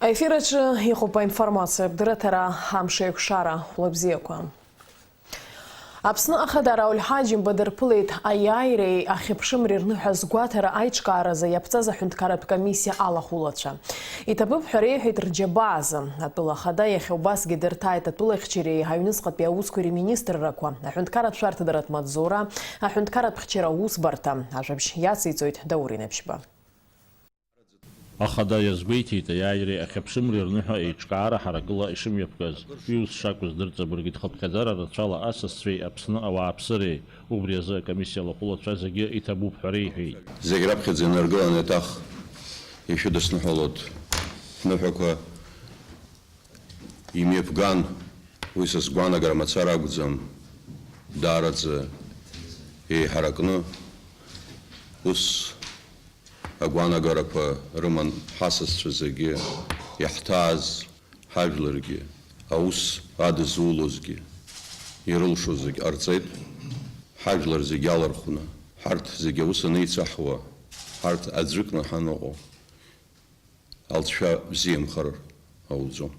Ефірач Єхопа інформація директора Хамшейк Шара Лобзієкова. Апсны ахадара ульхаджим бадырпылит аяйрей ахипшымрирны хазгуатара айчкаразы япцаза хюнткарат комиссия алахулача. Итабып хюрейхит рджабазы. Атбыла хада яхеубас гидертайт атбыла хчирей гайныз қатпия ускури министр раква. Хюнткарат шартыдарат мадзора, хюнткарат пхчира узбарта. Ажабш яцийцойт дауринепшба. Ахада язбейтит яйри ахипшымрирныха ичкара харагыла ишым япказ. Юз шакуз дырцабыргит хапкадара рачала асасвей апсны аваапсыри убрезы комиссия лахулача заге итабуп хюрейхи. Заграбхидзе наргыла нетах еще доснахолот. Нухака имепган уйсас гуана грамацарагудзам дарадзе и харакну ус Агуана гарапа Роман Хасасцвезеге, Яхтаз, Хавлерге, Аус Адзулозге, Ирулшозеге, Арцет, Хавлерзеге Алархуна, Харт Зегеуса Нейцахва, Харт Аджикна Ханого, Алтша Земхар Аузом.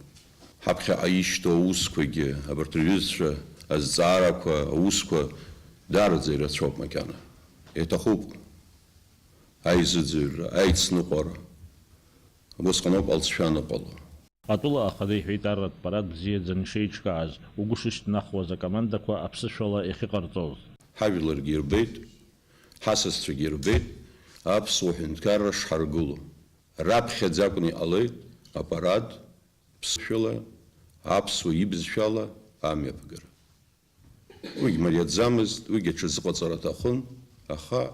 Хапха Аишто Усквеге, Абартривизша, Азараква, Усква, Дарадзе Рацоп Макана. Это хуп. Айзыдзыр, айцнуқор. Босқаноп алтшануқолу. Атула ахады хейтарат парад бзиедзан шейчказ. Угушишт нахва за командаква апсышвала эхиқартоз. Хавилар гирбейт, хасасцу гирбейт, апсу хинкара шхаргулу. Раб хедзакуни алейт, аппарат, псышвала, апсу ибзшвала, амепгар. Уги марьят замыз, уги чизқоцаратахун, аха,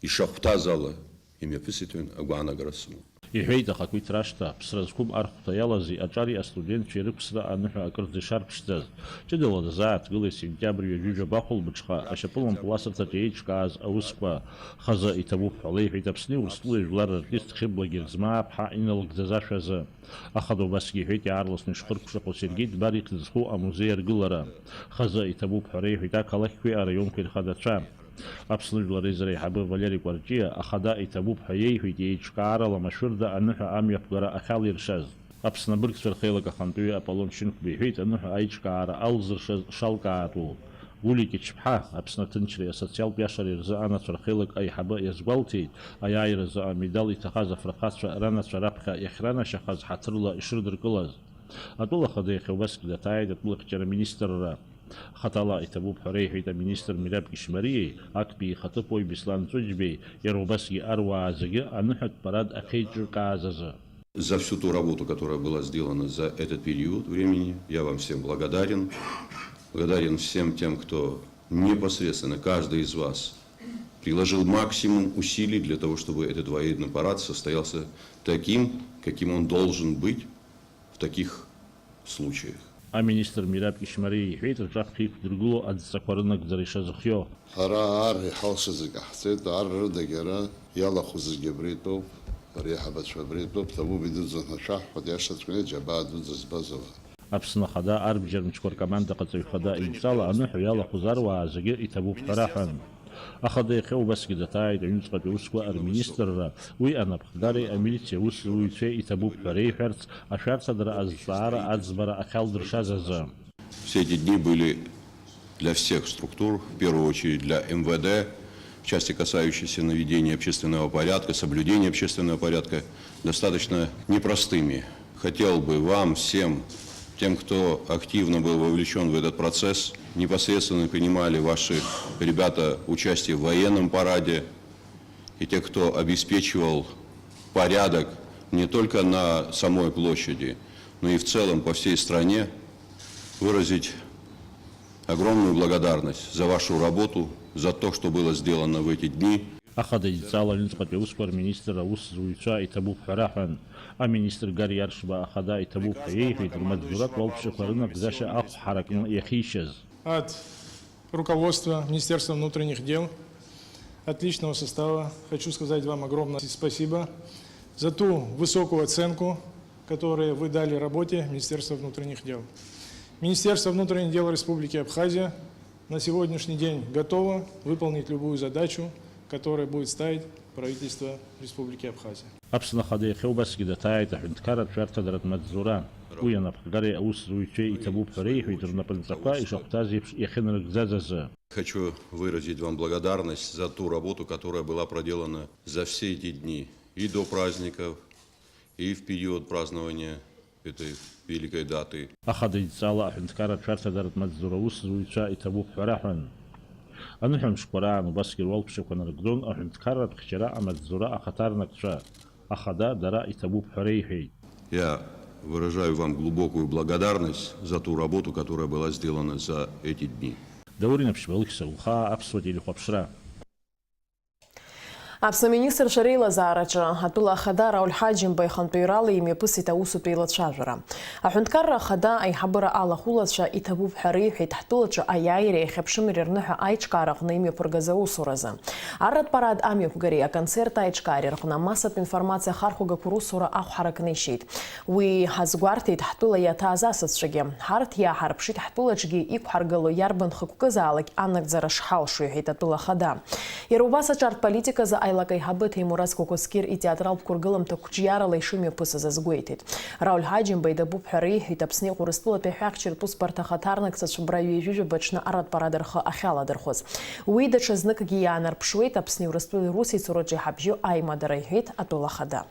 ишахтазала. Имя писитун Агуана Грасуну. Ихейта хаквит рашта псразкум архта ялази ачари студент черепсра анха акрды шарпштаз. Чедела заат гылы сентябрь южа бахул бычха ашапулам пласовта тейчказ ауспа хаза итабу халей хитапсни услуй жлар артист хиблагер змаап ха инал гдазашаза. Ахаду басги хейти арлосны шхыркшако Сергей Барик зху амузеер гылара. Хаза итабу халей хита калахви район кирхадача. Абсолютно резерей хабы Валерий Квартия, ахада и табуб хаейхи тейчкара ламашурда ануха амьяпгара ахалиршаз. Абснабырг сверхейлака хантуя Аполлон Шинкбихит ануха айчкара алзыршаз шалкаату. Гулики чпха, абснатынчри социал пяшари рза ана сверхейлак ай хаба язгвалтит, аяй рза медал и тахаза фрахасша рана сверапха яхрана шахаз хатырла ишрдыркылаз. Атула хадей хевбаски датайд, атула хчара министра. Хатала итабуб хурейхи та министр Мираб Кишмарии, акби хатапой Беслан Цуджбей, Ярубаски Арвазаге, анухат парад ахейджу казаза. За всю ту работу, которая была сделана за этот период времени, я вам всем благодарен. Благодарен всем тем, кто непосредственно, каждый из вас, приложил максимум усилий для того, чтобы этот военный парад состоялся таким, каким он должен быть в таких случаях. А министр Мираб Кишмарии хейтер жахтик другуло адсакварынак заришазухьё. Хара ар халшазыга хцет ар рдагера яла хузыгебрито рехабат швабрито табу бидузна шах подяшаткне джабаду зазбазова. Апсна хада арбжер мчкор команда кацой хада инсала анух яла хузарва азаге и табу фарахан. Ахады хеубаски датайд юнцкат усква министр уи ана бхдари амилиция усуйче и табу фарейхерц ашарцадра аззара азбара ахалдршазаза. Все эти дни были для всех структур, в первую очередь для МВД, в части касающейся наведения общественного порядка, соблюдения общественного порядка, достаточно непростыми. Хотел бы вам всем, тем, кто активно был вовлечен в этот процесс, непосредственно принимали ваши ребята участие в военном параде, и те, кто обеспечивал порядок не только на самой площади, но и в целом по всей стране, выразить огромную благодарность за вашу работу, за то, что было сделано в эти дни. Ахада идзала юнцкат усквар министра усуйча и табу фарахан. А министр Гарри Аршба ахада и табу хаейхи дурмадзурак волпшихварынак заша ах харакин яхишез. От руководства Министерства внутренних дел, от личного состава, хочу сказать вам огромное спасибо за ту высокую оценку, которую вы дали работе Министерства внутренних дел. Министерство внутренних дел Республики Абхазия на сегодняшний день готово выполнить любую задачу, которая будет ставить правительства Республики Абхазия. Аԥсны Ахада иахьоубасгьы даҭааит аҳәынҭқарратә шәарҭадаратә маҵзура. Уи анапхгареи аусзуҩцәеи иҭабуп ҳәа реиҳәеит рнапынҵақәа ишахәҭаз еиԥш иахьынарыгӡаз азы. Хочу выразить вам благодарность за ту работу, которая была проделана за все эти дни, и до праздников, и в период празднования этой великой даты. Ахада идҵала аҳәынҭқарратә шәарҭадаратә маҵзура аусзуҩцәа иҭабуп ҳәа раҳәан. Аныҳәамшқәа раан убасгьы руалԥшьақәа нарыгӡон аҳәынҭқарратә хьчара амаҵзура ахаҭарнакцәа. Ахада дара иҭабуп ҳәа реиҳәеит. Я выражаю вам глубокую благодарность за ту работу, которая была сделана за эти дни. Даурина Пшбалыкса, Улха, Апсуа телехопшра. Аԥсны министр Шарила Заараҿы атәыла ахада Рауль Ҳаџьымба ихантәаҩрала имҩаԥысит аусутәи еилацәажәара. Аҳәынҭқарра ахада аиҳабыра алахәылацәа иҭабуп ҳәа реиҳәеит ҳтәылаҿы аиааиреи ахьыԥшымреи рныҳәа аиҿкаара аҟны имҩаԥыргаз аусуразы. Арратә парад амҩаԥгареи аконцерт аиҿкаареи рҟны амассатә информациа ахархәагақәа русура ахәҳаракны ишьит. Уи ҳазгәарҭеит ҳтәыла иаҭааз асасцәагьы. Ҳарҭ иааҳарԥшит ҳтәылаҿгьы иқәҳаргыло иарбан хықәкызаалак анагӡара шҳалшо, иҳәеит атәыла ахада. Иара убас аҿартә политиказы аилак аиҳабы Ҭемураз Кокоскир итеатралтә қәыргыламҭа қәҿиарала ишымҩаԥысыз азгәеиҭеит. Рауль Ҳаџьымба иҭабуп ҳәа реиҳәеит Аԥсны Урыстәылатәи аҳәаақәчаратә усбарҭа ахаҭарнакцәа Бра ҩажәижәаба аҽны арратә парад рхы ахьаладырхәыз. Уи даҽа зныкгьы иаанарԥшуеит Аԥсни Урыстәылеи Русеицураҿы иҳабжьы аимадара, иҳәеит атәыла ахада.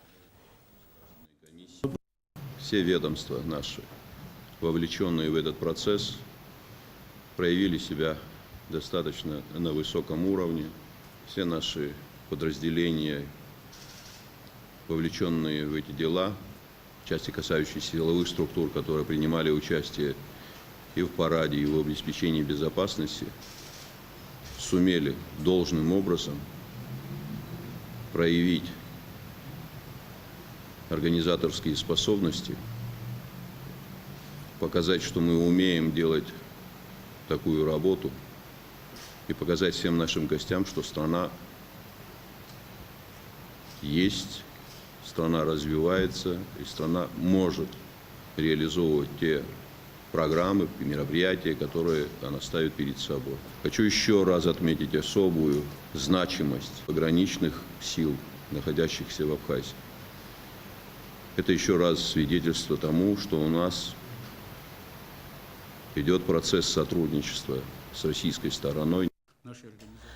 Все ведомства наши, вовлеченные в этот процесс, проявили себя достаточно на высоком уровне. Все наши подразделения, вовлеченные в эти дела, части касающиеся силовых структур, которые принимали участие и в параде, и в обеспечении безопасности, сумели должным образом проявить организаторские способности, показать, что мы умеем делать такую работу, и показать всем нашим гостям, что страна есть, страна развивается, и страна может реализовывать те программы и мероприятия, которые она ставит перед собой. Хочу еще раз отметить особую значимость пограничных сил, находящихся в Абхазии. Это еще раз свидетельство тому, что у нас идет процесс сотрудничества с российской стороной.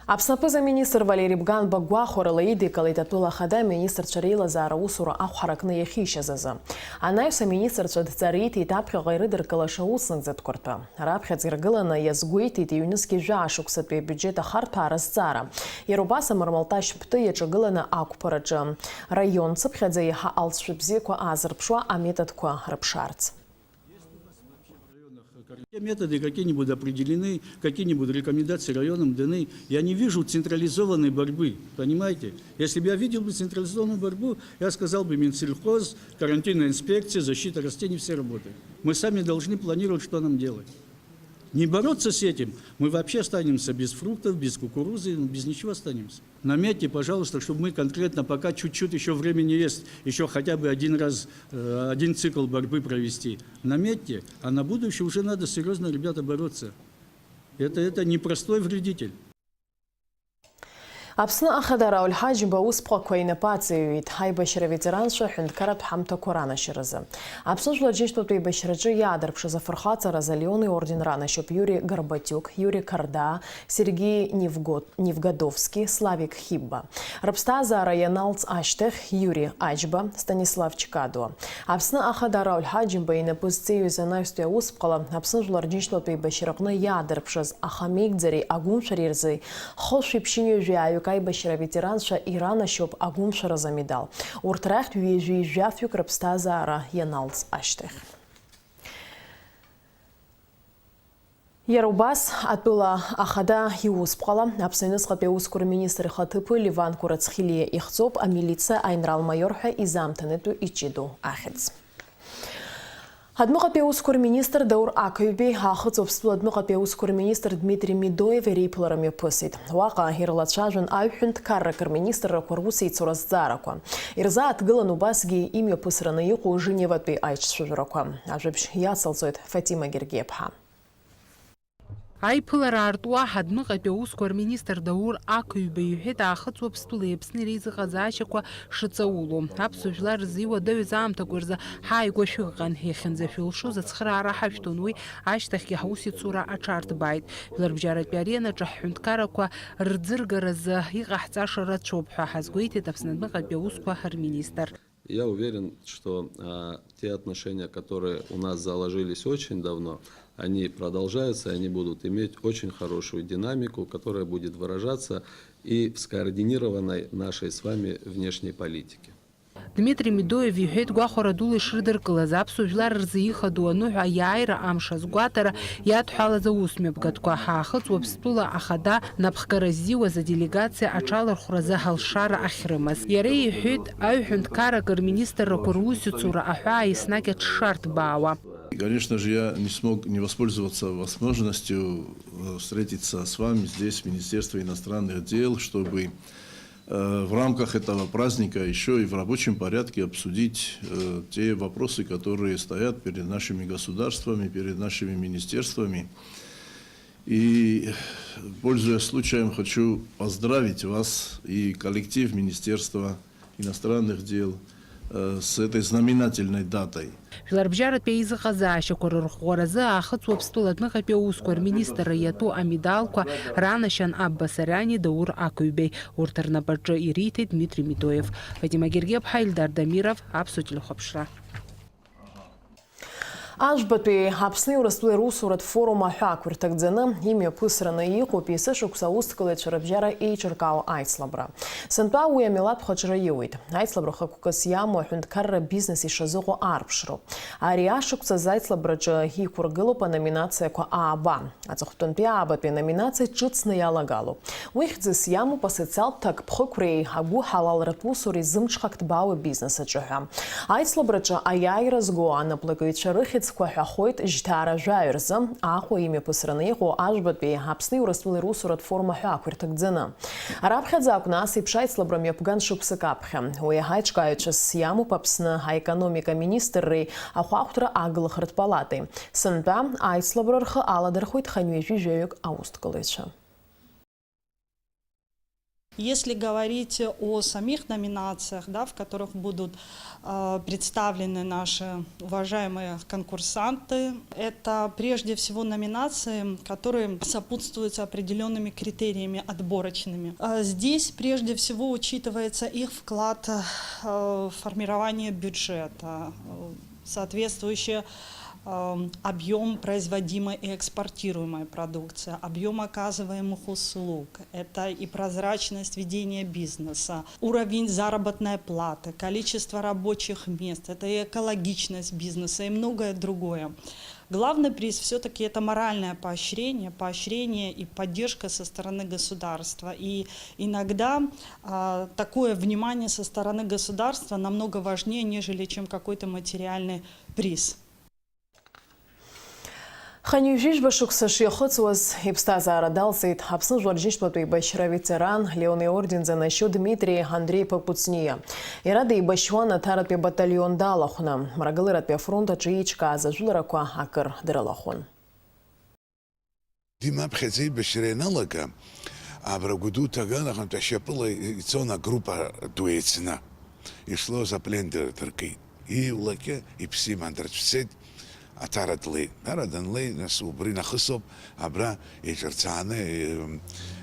Аԥснапы заминистр Валерий Бганба гәахәарыла идикылеит атәыла ахада министрцәа реилазаара аусура ахәҳаракны иахьишьаз азы. Анаҩс аминистрцәа дҵариҭеит аԥхьаҟа ирыдыркылаша ауснагӡатәқәа ртәы. Раԥхьаӡа иргыланы иазгәеиҭеит иҩнызқьи жәаа-шықәсатәи абиуџьет ахарҭәаа разҵаара. Иара убас Амырмалташь Ԥты иаҿагыланы ақәԥараҿы раион цыԥхьаӡа иаҳа алҵшәа бзиақәа аазырԥшуа аметодқәа рыԥшаарц. Методы какие-нибудь определены, какие-нибудь рекомендации районам даны. Я не вижу централизованной борьбы, понимаете? Если бы я видел бы централизованную борьбу, я сказал бы Минсельхоз, карантинная инспекция, защита растений, все работают. Мы сами должны планировать, что нам делать. Не бороться с этим, мы вообще останемся без фруктов, без кукурузы, без ничего останемся. Наметьте, пожалуйста, чтобы мы конкретно, пока чуть-чуть еще времени есть, еще хотя бы один цикл борьбы провести. Наметьте, а на будущее уже надо серьезно, ребята, бороться. Это непростой вредитель. Аԥсны ахада Рауль Ҳаџьымба аусԥҟақәа инапы аҵаҩит ҳаибашьра ветеранцәа ҳәынҭқарратә ҳамҭақәа ранашьаразы. Аԥсны Жәлар Џьынџьтәылатәи еибашьраҿы иаадырԥшыз афырхаҵаразы Леон иорден ранашьоуп Юрий Горбатюк, Юрий Карда, Сергей Невгодовски, Славик Хибба. Рыԥсҭазаара ианалҵ ашьҭахь Юрий Аџьба, Станислав Чкадуа. Аԥсны ахада Рауль Ҳаџьымба инапы зҵаҩыз анаҩстәи аусԥҟала Аԥсны Жәлар Џьынџьтәылатәи еибашьраҟны иаадырԥшыз ахамеигӡареи агәымшәареи рзы хылшәи ԥшьынҩажәи аҩык аибашьра ветеранцәа иранашьоуп агәымшәараз амедал. Урҭ рахьтә ҩежәи жәафҩык рыԥсҭазаара ианалҵ ашьҭахь. Иара убас атәыла ахада иусԥҟала Аԥсны Аҩныҵҟатәи аусқәа рминистр ихаҭыԥы Леван Курацхилиа ихьӡоуп амилициа аинрал-майор ҳәа изаамҭанытәу иҷыду ахьӡ. Адмыҟатәи аусқәа рминистр Даур Ақаҩбеи ахыҵ-Аԥстәыла адмыҟатәи аусқәа рминистр Дмитрий Медоев иреиԥылара мҩаԥысит. Уаҟа ирлацәажәон аҩ-ҳәынҭқаррак рминистррақәа русеицура зҵаарақәа. Ирзааҭгылан убасгьы имҩаԥысраны иҟоу Женеватәи аиҿцәажәарақәа. Ажәабжь иацылҵоит Фатима Гергиаԥҳа. Аиԥылара аартуа ҳадныҟатәи аусқәа рминистр Даур Ақыҩба иҳәеит аахыҵуа Аԥстәылеи Аԥсни реизыҟазаашьақәа шыҵаулоу. Аԥсуа жәлар рзы иуадаҩыз аамҭақәа рзы ҳааигәашәы ыҟан. Иахьынӡашәылшоз ацхыраара ҳашәҭон, уи ашьҭахьгьы ҳусицура аҽарҭбааит. Жәларбжьаратәи аренаҿы ҳҳәынҭқаррақәа рӡыргаразы иҟаҳҵаша рацәоуп ҳәа ҳазгәеиҭеит Аԥсны адныҟатәи аусқәа рминистр. Я уверен, что те отношения, которые у нас заложились очень давно, они продолжаются, они будут иметь очень хорошую динамику, которая будет выражаться и в скоординированной нашей с вами внешней политике. Дмитрий Медоев иҳәеит гәахәара дула ишрыдыркылаз аԥсуа жәлар рзы ихадоу аныҳәа аиааира амш азгәаҭара иадҳәалаз аусмҩаԥгатәқәа ҳаахыҵуа Аԥстәыла ахада напхгара ззиуаз аделегациа аҽалархәразы ҳалшара ахьрымаз. Иара иҳәеит аҩҳәынҭқаррак рминистррақәа русицура аҳәаа еснагь аҽшарҭбаауа. Конечно же, я не смог не воспользоваться возможностью встретиться с вами здесь, в Министерстве иностранных дел, чтобы в рамках этого праздника еще и в рабочем порядке обсудить те вопросы, которые стоят перед нашими государствами, перед нашими министерствами. И, пользуясь случаем, хочу поздравить вас и коллектив Министерства иностранных дел с этой знаменательной датой. Жәларбжьаратәи аизыҟазаашьақәа рырӷәӷәаразы аахыҵуа Аԥстәыла адныҟатәи аусқәа рминистрра иатәу амедалқәа ранашьан Аббасариани, Даур Ақыҩбеи. Урҭ рнапаҿы ириҭеит Дмитрий Медоев. Фатима Гергиаԥҳа, Ильдар Дамиров, Аԥсуа телехәаԥшра. Ажәбатәи Аԥсни Урыстәылеи русуратә форум аҳәаақәа ирҭагӡаны имҩаԥысраны иҟоуп есышықәса аусҭкылаҩцәа рыбжьара еиҿыркаау аицлабра. Сынтәа уи амилаҭ хәаҽра иуеит. Аицлабра хықәкыс иамоу аҳәынҭқарра бизнес ишазыҟоу аарԥшроуп. Ари ашықәсаз аицлабраҿы иқәыргылоуп аноминациақәа ааба. Аҵыхәтәантәи аабатәи аноминациа ҿыцны иалагалоуп. Уи хьӡыс иамоуп асоциалтә ҭакԥхықәреи агәы ҳалалратә усуреи зымҽхак ҭбаауа бизнес аҿы ҳәа. Аицлабраҿы аиааира зго анаплакыҩцәа рыхьӡ ҳәахоит жьҭаара жәаҩа рзы Аҟәа имҩаԥысраны иҟоу ажәбатәи Аԥсни Урыстәылеи русуратә форум аҳәаақәа ирҭагӡаны. Раԥхьаӡа акәны ас еиԥш аицлабра мҩаԥган шықәсык аԥхьа. Уи аиҿкааҩцәас иамоуп Аԥсны аекономика министрреи ахәаахәҭра агылахратә палатеи. Сынтәа аицлабра рхы аладырхәит ханҩажәи жәаҩык аусҭкылаҩцәа. Если говорить о самих номинациях, да, в которых будут представлены наши уважаемые конкурсанты, это прежде всего номинации, которые сопутствуют определенными критериями отборочными. Здесь прежде всего учитывается их вклад в формирование бюджета, соответствующее объем производимой и экспортируемой продукции, объем оказываемых услуг, это и прозрачность ведения бизнеса, уровень заработной платы, количество рабочих мест, это и экологичность бизнеса и многое другое. Главный приз все-таки это моральное поощрение и поддержка со стороны государства. И иногда такое внимание со стороны государства намного важнее, нежели чем какой-то материальный приз. Ханҩажәижәба шықәса шиахыҵуаз иԥсҭазаара далҵит Аԥсны Жәларџьынџьтәылатә еибашьра ветеран Леон иорден занашьо Дмитрий Андреи-ԥа Кәыҵниа. Иара деибашьуан аҭаратәи абаталион далахәны. Мрагыларатәи афронт аҿы еиҿкааз ажәларақәа акыр дрылахәын. Димаԥхьаӡа еибашьра ианалага, абрагәы ду ҭаган аҟнытә ашьапыла ицон агруппа ду еицны. Ишлоз аплен дыркит. Иулакьы иԥсы имандраҿ дцеит. Аҭара длеит. Ара данлеи, нас убри нахысоуп абра еиҿырцааны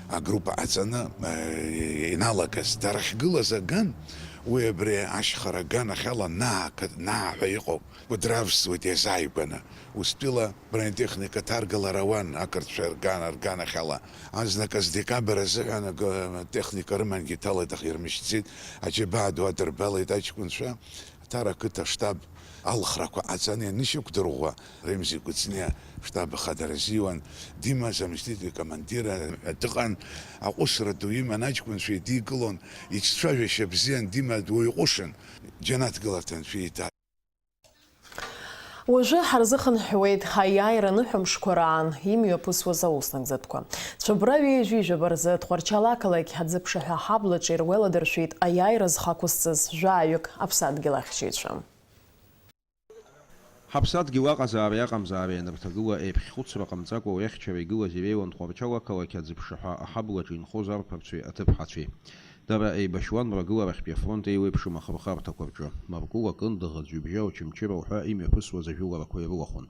агруппа аҵаны иналагаз. Дарахьгылаз аган, уи абри ашьхара аган ахьала нааҳәа иҟоуп. Кәыдравсуеит иазааигәаны. Устәила бронетехника ҭаргалара ауан ақырҭшәа рган ахьала. Азнаказ декабр азыҳәан техника рымангьы иҭалеит, аха ирмышьцит. Аџьабаа ду адырбалеит аҷкәынцәа. Аҭара ақыҭа штаб алхрақәа аҵаны ианышьақәдырӷәӷәа Ремзи Кәыҵниа штаб ахадара азиуан, Дима заместитель командира дыҟан, аҟәышра ду иман, аҷкәынцәа идикылон, иҿцәажәашьа бзиан, Дима дуаҩҟәышын, џьанаҭ гыларҭан шәииҭа. Уажәы ҳарзыхынҳәуеит аиааира ныҳәамшқәа раан имҩаԥысуаз ауснагӡатәқәа. Цәыббра ҩежәижәаба рзы Тҟәарчал ақалақь аӡыԥшаҳәа ҳаблаҿы ируеиладыршәеит аиааира зхақәызҵаз жәаҩык аԥсадгьыл ахьчаҩцәа. Ҳаԥсадгьыл аҟазаара иаҟамзаара ианырҭагыла еиԥхьхәыцра ҟамҵакәа уиахьчара игылаз иреиуан Тҟәарчал ақалақь аӡыԥшаҳәа аҳаблаҿы инхоз арԥарцәеи аҭыԥҳацәеи. Дара еибашьуан мрагыларахьтәи афронт еиуеиԥшым ахырхарҭақәа рҿы, Маркула, Кындыӷ, Ӡҩыбжьа, Очамчыра ҳәа имҩаԥысуаз ажәыларақәа ирылахәын.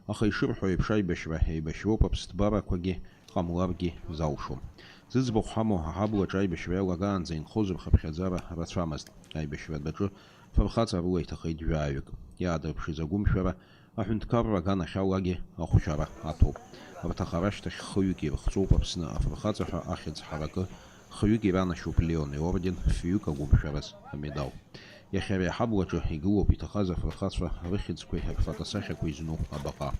Аха ишырҳәо еиԥш аибашьра еибашьроуп аԥсҭбарақәагьы ҟамларгьы залшом. Зыӡбахә ҳамоу аҳаблаҿ аибашьра иалагаанӡа инхоз рхыԥхьаӡара рацәамызт. Аибашьратәаҿы фырхаҵа рыла иҭахеит жәаҩык. Иаадырԥшыз агәымшәара, аҳәынҭқарра аганахьалагьы ахәшьара аҭоуп. Арҭ ахарашьҭахь хҩык ирыхҵоуп Аԥсны афырхаҵа ҳәа ахьӡ ҳаракы, хҩык иранашьоуп Леон иорден, фҩык агәымшәараз амедал. Иахьа ари аҳаблаҿы игылоуп иҭахаз афырхацәа рыхьӡқәеи рфотосахьақәа изну абаҟа.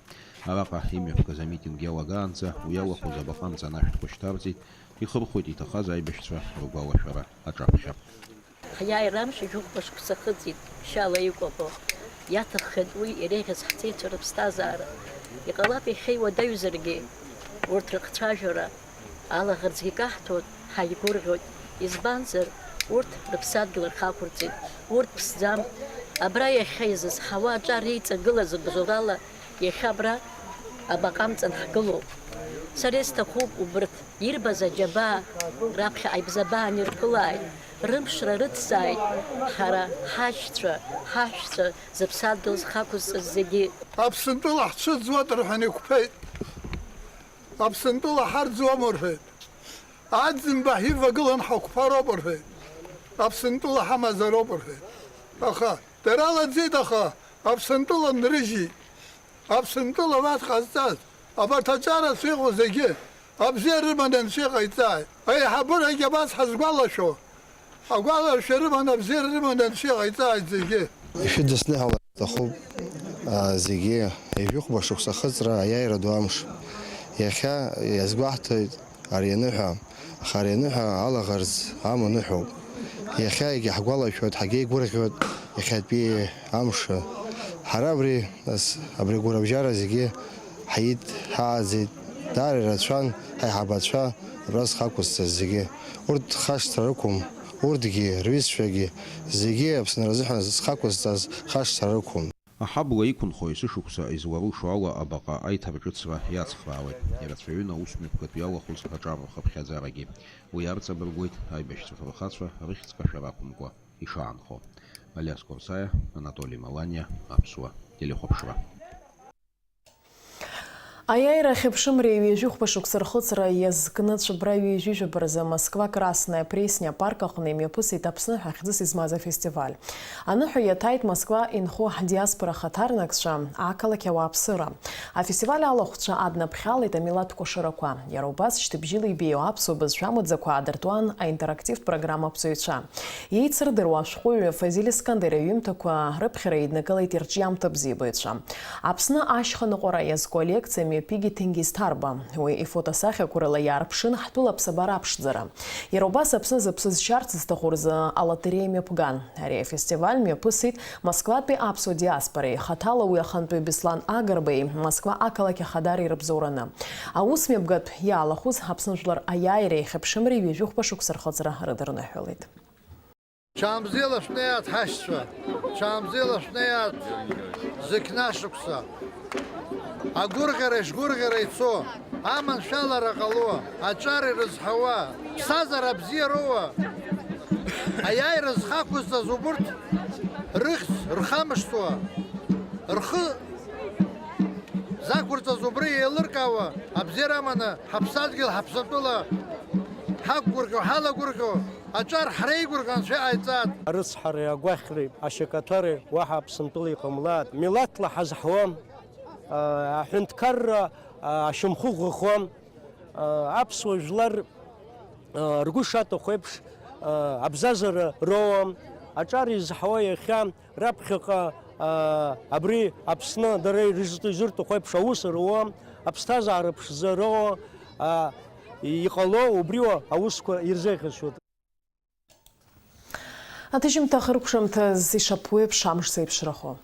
Араҟа имҩаԥгаз амитинг иалагаанӡа уи иалахәыз абаҟа мҵанашәҭқәа шьҭарҵеит, ихырхәеит иҭахаз аибашьцәа ргәалашәара аҿаԥхьа. Ҳиааирамш ижәықәба шықәса хыҵит, ԥшьаала икәабо. Иаҭаххеит уи иреиӷьыз ҳҵеицәа рыԥсҭазаара. Иҟалап иахьа иуадаҩзаргьы, урҭ рыхцәажәара алаӷырӡгьы каҳҭоит, ҳаигәырӷьоит. Избанзар, урҭ рыԥсадгьыл рхақәырҵеит, урҭ ԥсӡам. Абра иахьа изызҳауа аҿар иҵагылаз бзорала, иахьа абра абаҟамҵан ҳгылоуп. Сара исҭахуп убырҭ ирбаз аџьабаа, раԥхьа аибзабаа нирԥылааит, рымшра рыҭзааит, ҳара ҳашьцәа, зыԥсадгьыл зхақәызҵаз зегьы. Аԥсынтәыла ҳцәыӡуа рҳәан иқәԥеит. Аԥсынтәыла ҳарӡуам рҳәеит. Аӡынба ҳивагылан ҳақәԥароуп рҳәеит. Аԥсынтәыла ҳамазароуп рҳәеит. Аха дара лаӡеит, аха Аԥсынтәыла нрыжьит. Аԥсынтәыла уат ҟазҵаз, абарҭ аҿарацәа иҟоу зегьы абзиа рыманы анцәа иҟаиҵааит. Аиҳабырагьы абас ҳазгәалашәо, агәалашәа рыманы абзиа рыманы анцәа иҟаиҵааит зегьы. Ишәыдысныҳәала сҭахуп зегьы ижәықәба шықәса хыҵра аиааира ду амш. Иахьа иазгәаҳҭоит ари аныҳәа, аха ари аныҳәа алаӷырӡ аманыҳәоуп. Иахьа егьаҳгәалашәоит, ҳагьеигәырӷьоит иахьатәи амш. Ҳара абри агәарабжьара зегьы ҳаид ҳааӡеит. Даара ирацәан ҳаиҳабацәа абра зхақәызҵаз зегьы. Урҭ хашҭра рықәым, урҭгьы рҩызцәагьы зегьы Аԥсны рзыҳәан зхақәызҵаз хашҭра рықәым. Аҳабла иқәынхо есышықәса изларушо ала абаҟа аиҭарҿыцра иацхраауеит. Ирацәаҩын аусмҩаԥгатә иалахәыз аҿар рхыԥхьаӡарагьы. Уи арҵабыргуеит аибашьцәа фырхацәа рыхьӡ-кашәара акәымкәа ишаанхо. Алиас Корсаиа, Анатолий Маланиа, Аԥсуа телехәаԥшра. Аиааира ахьыԥшымреи ҩажәихәба шықәса рхыҵра иазкны цәыбра ҩажәижәабаразы Москва Красная Пресня апарк аҟны имҩаԥысит Аԥсны ҳәа хьӡыс измаз афестиваль. Аныҳәа иаҭааит Москва инхо ҳдиаспора хаҭарнакцәа ақалақь ауааԥсыра. Афестиваль алахәцәа аднаԥхьалеит амилаҭқәа шарақәа. Иара убас шьҭыбжьыла ибеиоу аԥсуа бызшәа мыӡақәа аадыртуан аинтерактивтә программа аԥсуаҩцәа. Иеицырдыруа ашәҟәыҩҩы Фазил Искандер аҩымҭақәа рыԥхьара иднакылеит ирҿиамҭа бзиабаҩцәа. Аԥсны ашьханыҟәара иазку алекциа Пиги Тенгиз Ҭарба. Уи ифотосахьақәа рыла иаарԥшын ҳтәыла аԥсабара аԥшӡара. Иара убас Аԥсны зыԥсызшьарц зҭаху рзы алотереиа мҩаԥган. Ари афестиваль мҩаԥысит Москватәи аԥсуа диаспореи, хаҭала уи ахантәаҩ Беслан Агарбеи, Москва ақалақь ахадари рыбзоураны. Аус мҩаԥгатә иалахәыз Аԥсны жәлар аиааиреи ахьыԥшымреи ҩажәихәба шықәса рхыҵра рыдырныҳәалеит. Ҽаамзеила шәнеиаат ҳашьцәа, ҽаамзеила шәнеиаат зықьна шықәса. Агәырӷьара ишгәырӷьара ицо, аманшәалара ҟало, аҿар ирызҳауа, ԥсҭазаара бзиароуа, аиааира зхақәызҵаз убырҭ рыхьӡ рхамышҭуа, рхы зақәырҵаз убри еилыркаауа, абзиара аманы ҳаԥсадгьыл ҳаԥсатәыла ҳақәгәырӷьо, ҳалагәырӷьо, аҿар ҳреигәырӷьо анцәа иҟаиҵааит. Арыцҳареи, агәаӷьреи, ашьакаҭәареи уаҳа Аԥсынтәыла иҟамлааит. Милаҭла ҳазҳуам. Аҳәынҭқарра ашьамхы ӷәӷәам, аԥсуа жәлар ргәы шаҭаху еиԥш абзазара роуам, аҿар изҳауа иахьа раԥхьаҟа абри Аԥсны дара изырҭаху еиԥш аус руам, аԥсҭазаара ԥшӡа роуа иҟало убриуа аусқәа ирзеиӷьасуеит. Аҭыжьымҭа хыркәшамҭаз ишаԥу еиԥш амшса еиԥшрахо.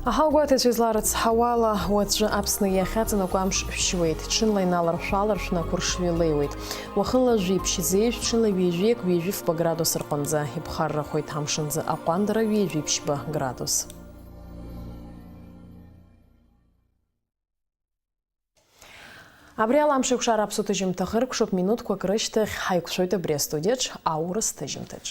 Аҳаугәаҭацәа изларыцҳауала уаҵәы Аԥсны иахьаҵанакуа амш шәшьуеит. Ҽынла иналаршәаларшәны ақәыршҩы леиуеит. Уахынла жәиԥшь-зеижә, ҽынла ҩежәиак-ҩежәифба градус рҟынӡа иԥхаррахоит амшынӡа аҟәандара ҩежәиԥшьба градус. Абри ала амшеиқәшара аԥсуа ҭыжьымҭахы ркәшоуп минуҭқәак рышьҭахь ҳаиқәшәоит абри астудиаҿ аурыс ҭыжьымҭаҿ.